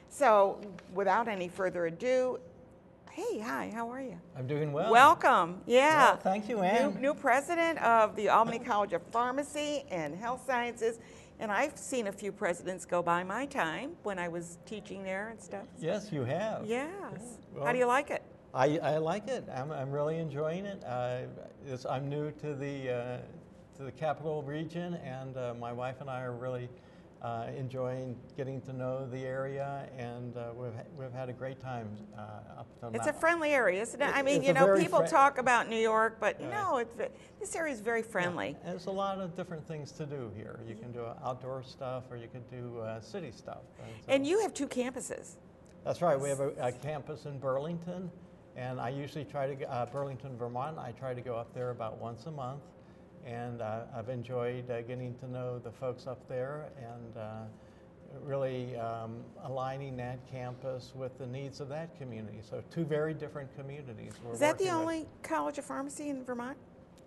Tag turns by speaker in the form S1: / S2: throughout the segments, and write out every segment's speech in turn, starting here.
S1: So without any further ado, hey, hi, how are you?
S2: I'm doing well.
S1: Welcome. Yeah.
S2: Well, thank you, Ann.
S1: New president of the Albany College of Pharmacy and Health Sciences. And I've seen a few presidents go by my time when I was teaching there and stuff.
S2: Yes, you have.
S1: Yes.
S2: Yeah. Well,
S1: How do you like it?
S2: I like it. I'm really enjoying it. I'm new to the Capital region, and my wife and I are really enjoying getting to know the area, and we've had a great time up until now.
S1: It's a friendly area, isn't it? I mean,
S2: it's
S1: you know,
S2: very
S1: people talk about New York, but
S2: Right.
S1: no, this area is very friendly.
S2: Yeah. There's a lot of different things to do here. You can do outdoor stuff, or you can do city stuff.
S1: And you have two campuses.
S2: That's right. We have a campus in Burlington, and I usually try to Burlington, Vermont. I try to go up there about once a month, and I've enjoyed getting to know the folks up there and really aligning that campus with the needs of that community. So two very different communities.
S1: Is that the only college of pharmacy in Vermont?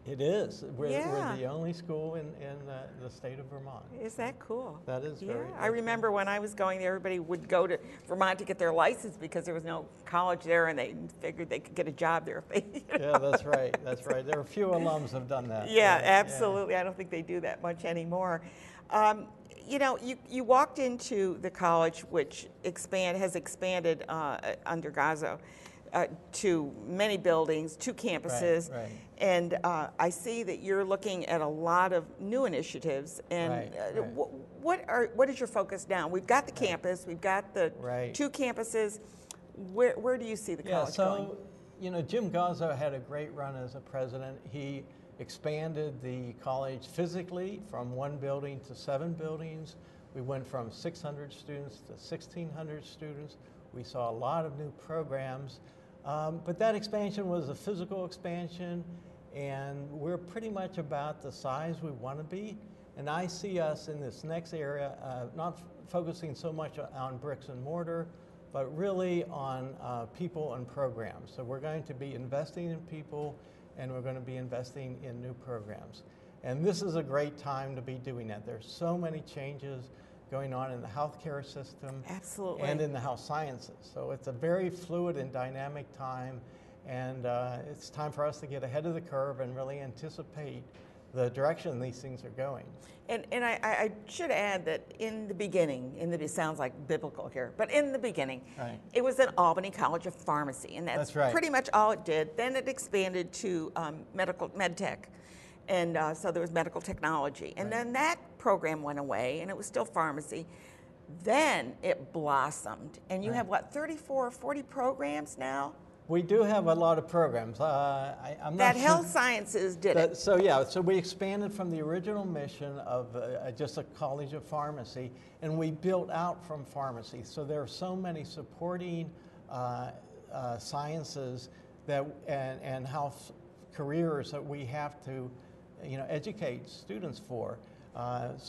S2: It is. We're
S1: Yeah.
S2: the only school in the state of Vermont.
S1: Is that cool?
S2: That is very.
S1: I remember when I was going there, everybody would go to Vermont to get their license because there was no college there, and they figured they could get a job there if they.
S2: Yeah, that's right. That's right. There are a few alums have done that.
S1: Yeah, absolutely. I don't think they do that much anymore. You know, you walked into the college, which has expanded under Gazzo to many buildings, two campuses.
S2: Right.
S1: And I see that you're looking at a lot of new initiatives. And
S2: Right.
S1: what is your focus now? We've got the campus, we've got the two campuses. Where do you see the college going?
S2: You know, Jim Gazzo had a great run as a president. He expanded the college physically from one building to 7 buildings. We went from 600 students to 1,600 students. We saw a lot of new programs. But that expansion was a physical expansion, and we're pretty much about the size we want to be. And I see us in this next area, not focusing so much on bricks and mortar, but really on people and programs. So we're going to be investing in people, and we're going to be investing in new programs. And this is a great time to be doing that. There's so many changes going on in the healthcare system.
S1: Absolutely.
S2: And in the health sciences. So it's a very fluid and dynamic time, and it's time for us to get ahead of the curve and really anticipate the direction these things are going.
S1: And I should add that in the beginning, it sounds like biblical here, but in the beginning, it was an Albany College of Pharmacy, and that's
S2: right.
S1: pretty much all it did. Then it expanded to med tech, and so there was medical technology. And then that program went away, and it was still pharmacy. Then it blossomed, and you have, what, 34 or 40 programs now?
S2: We do have a lot of programs. I'm
S1: that
S2: not
S1: health sciences did it.
S2: So we expanded from the original mission of just a college of pharmacy, and we built out from pharmacy. So there are so many supporting sciences and health careers that we have to, educate students for.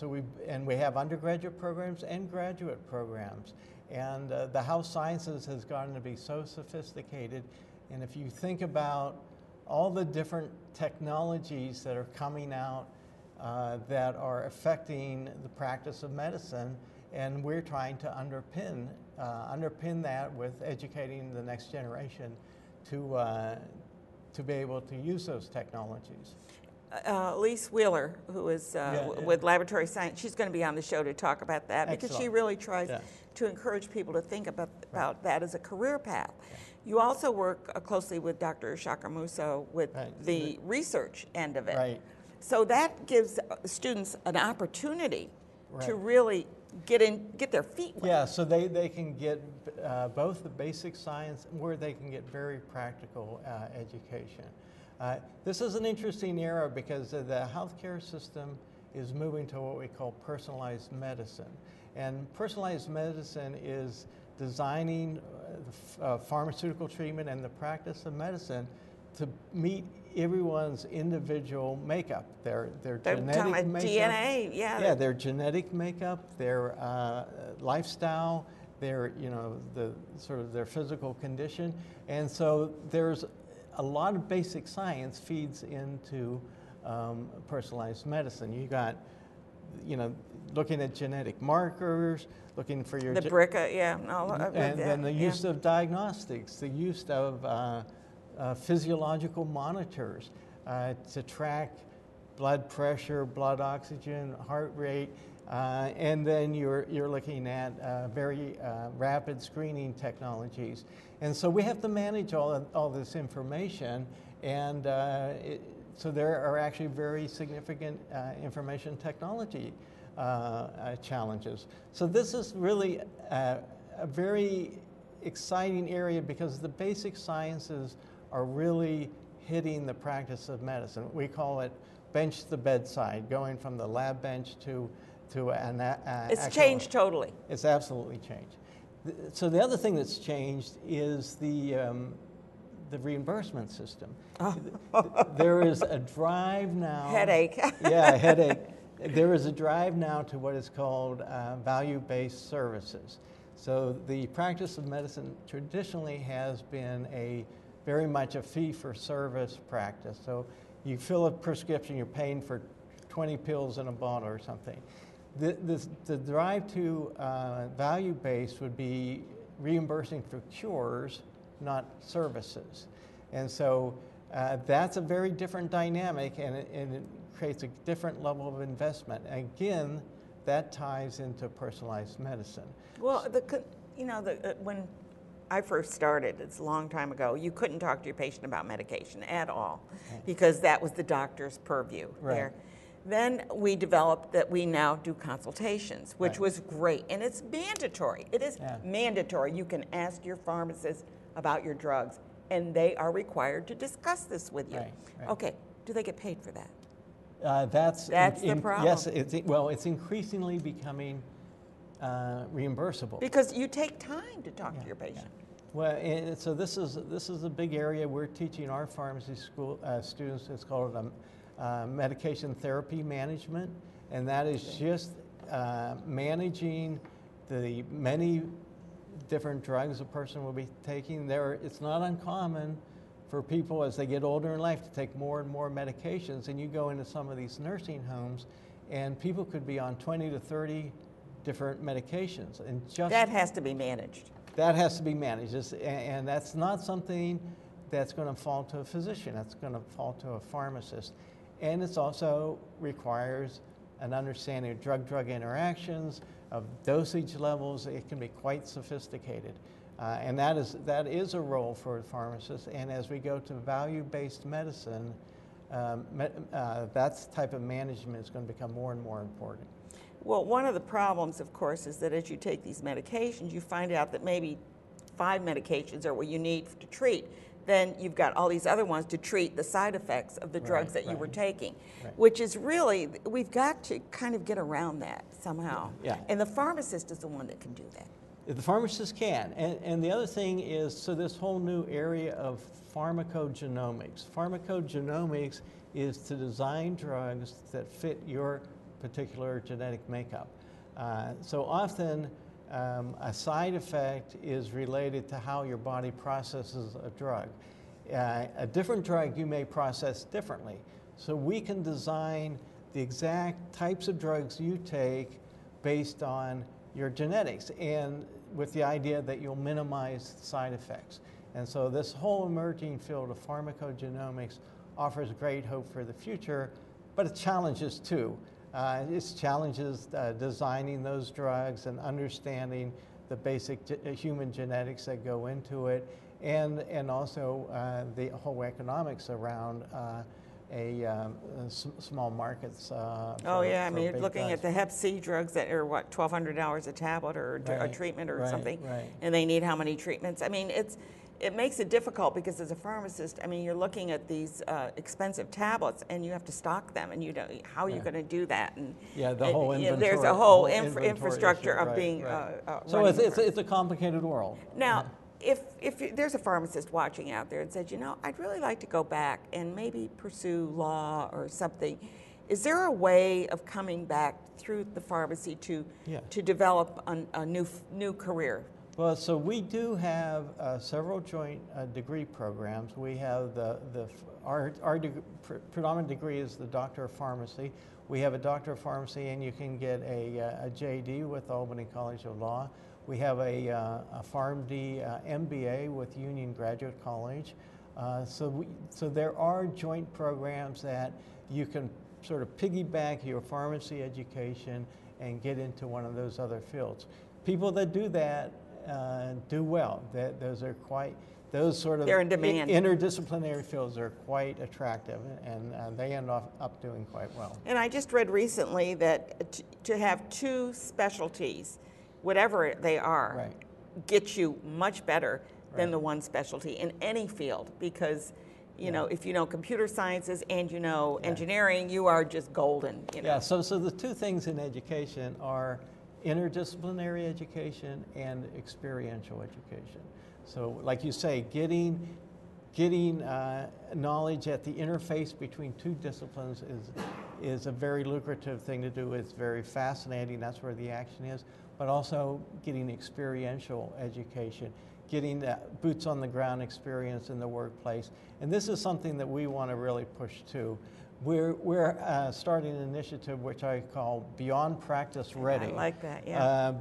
S2: We have undergraduate programs and graduate programs. And the health sciences has gotten to be so sophisticated. And if you think about all the different technologies that are coming out that are affecting the practice of medicine, and we're trying to underpin that with educating the next generation to be able to use those technologies.
S1: Lise Wheeler, who is with Laboratory Science, she's going to be on the show to talk about that.
S2: Excellent.
S1: Because she really tries to encourage people to think about that as a career path. Yeah. You also work closely with Dr. Shakamuso with the research end of it.
S2: Right.
S1: So that gives students an opportunity to really get their feet wet.
S2: Yeah, so they can get both the basic science where they can get very practical education. This is an interesting era because the healthcare system is moving to what we call personalized medicine. And personalized medicine is designing pharmaceutical treatment and the practice of medicine to meet everyone's individual makeup, their genetic makeup,
S1: DNA,
S2: their genetic makeup, their lifestyle, their their physical condition, and so there's a lot of basic science feeds into personalized medicine. You got looking at genetic markers, looking for your
S1: the BRCA, yeah.
S2: and then the use of diagnostics, the use of physiological monitors to track blood pressure, blood oxygen, heart rate, and then you're looking at very rapid screening technologies. And so we have to manage all this information, and so there are actually very significant information technology challenges. So this is really a very exciting area because the basic sciences are really hitting the practice of medicine. We call it bench to bedside, going from the lab bench to an
S1: it's changed totally.
S2: It's absolutely changed. So the other thing that's changed is the reimbursement system.
S1: Oh.
S2: There is a drive now.
S1: Headache.
S2: Yeah, headache. There is a drive now to what is called value-based services. So the practice of medicine traditionally has been very much a fee-for-service practice. So you fill a prescription, you're paying for 20 pills in a bottle or something. The drive to value-based would be reimbursing for cures, not services. And so that's a very different dynamic, and it creates a different level of investment. Again, that ties into personalized medicine.
S1: Well, when I first started, it's a long time ago, you couldn't talk to your patient about medication at all because that was the doctor's purview there. Then we developed that we now do consultations, which was great. And it's mandatory. It is mandatory. You can ask your pharmacist about your drugs, and they are required to discuss this with you. Okay, do they get paid for that?
S2: That's
S1: the problem.
S2: Yes, it's increasingly becoming reimbursable.
S1: Because you take time to talk to your patient.
S2: Well, and so this is a big area we're teaching our pharmacy school students. It's called medication therapy management, and that is just managing the many different drugs a person will be taking. It's not uncommon for people as they get older in life to take more and more medications, and you go into some of these nursing homes, and people could be on 20 to 30 different medications, and
S1: that has to be managed.
S2: That has to be managed, and that's not something that's going to fall to a physician. That's going to fall to a pharmacist. And it also requires an understanding of drug-drug interactions, of dosage levels. It can be quite sophisticated. And that is a role for a pharmacist. And as we go to value-based medicine, that type of management is going to become more and more important.
S1: Well, one of the problems, of course, is that as you take these medications, you find out that maybe 5 medications are what you need to treat. Then you've got all these other ones to treat the side effects of the drugs that you were taking, which is really, we've got to kind of get around that somehow. And the pharmacist is the one that can do that.
S2: The pharmacist can. And the other thing is, so this whole new area of pharmacogenomics. Pharmacogenomics is to design drugs that fit your particular genetic makeup. So often, a side effect is related to how your body processes a drug. A different drug you may process differently. So we can design the exact types of drugs you take based on your genetics, and with the idea that you'll minimize side effects. And so this whole emerging field of pharmacogenomics offers great hope for the future, but it challenges too. It's challenges designing those drugs and understanding the basic human genetics that go into it, and also the whole economics around small markets.
S1: I mean, you're looking at the Hep C drugs that are what, $1,200 a tablet or a treatment or something, and they need how many treatments? I mean, it makes it difficult because as a pharmacist, I mean, you're looking at these expensive tablets and you have to stock them, and you don't. How are you going to do that? And
S2: the whole inventory.
S1: There's a whole infrastructure of being.
S2: So it's a complicated world.
S1: Now, if there's a pharmacist watching out there and says, I'd really like to go back and maybe pursue law or something, is there a way of coming back through the pharmacy to develop a new career?
S2: Well, so we do have several joint degree programs. We have our predominant degree is the Doctor of Pharmacy. We have a Doctor of Pharmacy, and you can get a JD with Albany College of Law. We have a PharmD MBA with Union Graduate College. So there are joint programs that you can sort of piggyback your pharmacy education and get into one of those other fields. People that do that do well. Those sort of
S1: They're in demand.
S2: Interdisciplinary fields are quite attractive, and they end up doing quite well.
S1: And I just read recently that to have two specialties, whatever they are,
S2: Right.
S1: gets you much better than the one specialty in any field, because you know, if you know computer sciences and you know engineering, you are just golden. You know?
S2: Yeah, so the two things in education are interdisciplinary education and experiential education. So like you say, getting knowledge at the interface between two disciplines is a very lucrative thing to do. It's very fascinating. That's where the action is. But also getting experiential education, getting that boots on the ground experience in the workplace. And this is something that we want to really push too. We're starting an initiative which I call Beyond Practice Ready.
S1: I like that, yeah.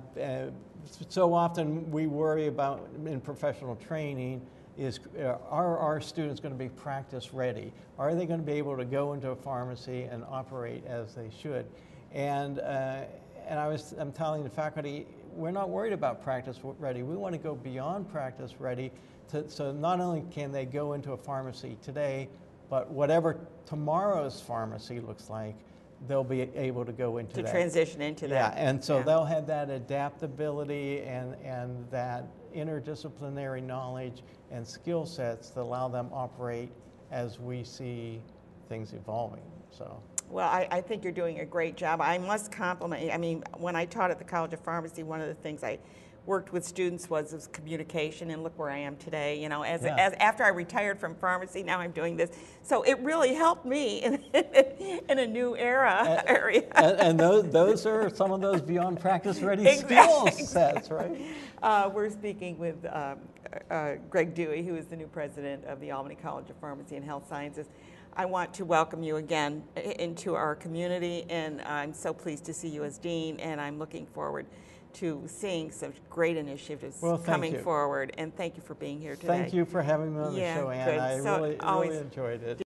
S2: So often we worry about in professional training is, are our students going to be practice ready? Are they going to be able to go into a pharmacy and operate as they should? And I'm telling the faculty, we're not worried about practice ready. We want to go beyond practice ready so not only can they go into a pharmacy today, but whatever tomorrow's pharmacy looks like, they'll be able to go into
S1: to
S2: that.
S1: transition into that.
S2: Yeah, and so they'll have that adaptability and that interdisciplinary knowledge and skill sets that allow them operate as we see things evolving. So.
S1: Well, I think you're doing a great job. I must compliment you. I mean, when I taught at the College of Pharmacy, one of the things I worked with students was communication, and look where I am today. You know, as after I retired from pharmacy, now I'm doing this. So it really helped me in a new area.
S2: And those are some of those beyond practice ready skill sets, right?
S1: We're speaking with Greg Dewey, who is the new president of the Albany College of Pharmacy and Health Sciences. I want to welcome you again into our community, and I'm so pleased to see you as dean, and I'm looking forward to seeing some great initiatives coming forward. And thank you for being here today.
S2: Thank you for having me on the show, Ann. I really enjoyed it.